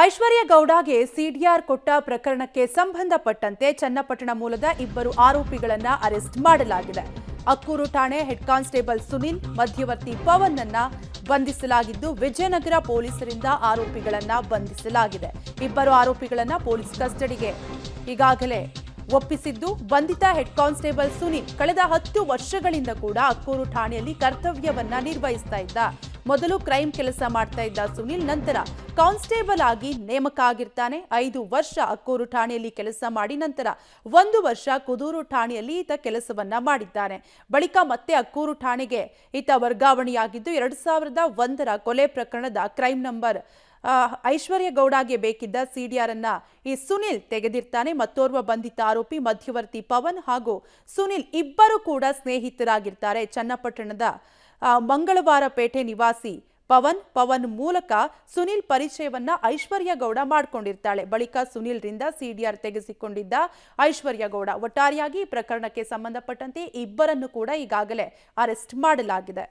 ಐಶ್ವರ್ಯ ಗೌಡಗೆ CDR ಕೊಟ್ಟ ಪ್ರಕರಣಕ್ಕೆ ಸಂಬಂಧಪಟ್ಟಂತೆ ಚನ್ನಪಟ್ಟಣ ಮೂಲದ ಇಬ್ಬರು ಆರೋಪಿಗಳನ್ನು ಅರೆಸ್ಟ್ ಮಾಡಲಾಗಿದೆ. ಅಕ್ಕೂರು ಠಾಣೆ ಹೆಡ್ ಕಾನ್ಸ್ಟೇಬಲ್ ಸುನಿಲ್, ಮಧ್ಯವರ್ತಿ ಪವನ್ ಅನ್ನ ಬಂಧಿಸಲಾಗಿದ್ದು, ವಿಜಯನಗರ ಪೊಲೀಸರಿಂದ ಆರೋಪಿಗಳನ್ನ ಬಂಧಿಸಲಾಗಿದೆ. ಇಬ್ಬರು ಆರೋಪಿಗಳನ್ನ ಪೊಲೀಸ್ ಕಸ್ಟಡಿಗೆ ಈಗಾಗಲೇ ಒಪ್ಪಿಸಿದ್ದು, ಬಂಧಿತ ಹೆಡ್ ಕಾನ್ಸ್ಟೇಬಲ್ ಸುನಿಲ್ ಕಳೆದ 10 ವರ್ಷಗಳಿಂದ ಕೂಡ ಅಕ್ಕೂರು ಠಾಣೆಯಲ್ಲಿ ಕರ್ತವ್ಯವನ್ನ ನಿರ್ವಹಿಸ್ತಾ ಇದ್ದ. ಮೊದಲು ಕ್ರೈಮ್ ಕೆಲಸ ಮಾಡ್ತಾ ಇದ್ದ ಸುನಿಲ್ ನಂತರ ಕಾನ್ಸ್ಟೇಬಲ್ ಆಗಿ ನೇಮಕ ಆಗಿರ್ತಾನೆ. 5 ವರ್ಷ ಅಕ್ಕೂರು ಠಾಣೆಯಲ್ಲಿ ಕೆಲಸ ಮಾಡಿ ನಂತರ 1 ವರ್ಷ ಕುದೂರು ಠಾಣೆಯಲ್ಲಿ ಈತ ಕೆಲಸವನ್ನ ಮಾಡಿದ್ದಾನೆ. ಬಳಿಕ ಮತ್ತೆ ಅಕ್ಕೂರು ಠಾಣೆಗೆ ಈತ ವರ್ಗಾವಣೆಯಾಗಿದ್ದು, 2001ರ ಕೊಲೆ ಪ್ರಕರಣದ ಕ್ರೈಮ್ ನಂಬರ್ ಐಶ್ವರ್ಯ ಗೌಡಗೆ ಬೇಕಿದ್ದ ಸಿಡಿಆರ್ ಅನ್ನ ಈ ಸುನಿಲ್ ತೆಗೆದಿರ್ತಾನೆ. ಮತ್ತೋರ್ವ ಬಂಧಿತ ಆರೋಪಿ ಮಧ್ಯವರ್ತಿ ಪವನ್ ಹಾಗೂ ಸುನಿಲ್ ಇಬ್ಬರು ಕೂಡ ಸ್ನೇಹಿತರಾಗಿರ್ತಾರೆ. ಚನ್ನಪಟ್ಟಣದ ಮಂಗಳವಾರಪೇಟೆ ನಿವಾಸಿ ಪವನ್ ಮೂಲಕ ಸುನಿಲ್ ಪರಿಚಯವನ್ನ ಐಶ್ವರ್ಯ ಗೌಡ ಮಾಡಿಕೊಂಡಿರ್ತಾಳೆ. ಬಳಿಕ ಸುನಿಲ್ ರಿಂದ ಸಿಡಿಆರ್ ತೆಗೆಸಿಕೊಂಡಿದ್ದ ಐಶ್ವರ್ಯ ಗೌಡ. ಒಟ್ಟಾರೆಯಾಗಿ ಈ ಪ್ರಕರಣಕ್ಕೆ ಸಂಬಂಧಪಟ್ಟಂತೆ ಇಬ್ಬರನ್ನು ಕೂಡ ಈಗಾಗಲೇ ಅರೆಸ್ಟ್ ಮಾಡಲಾಗಿದೆ.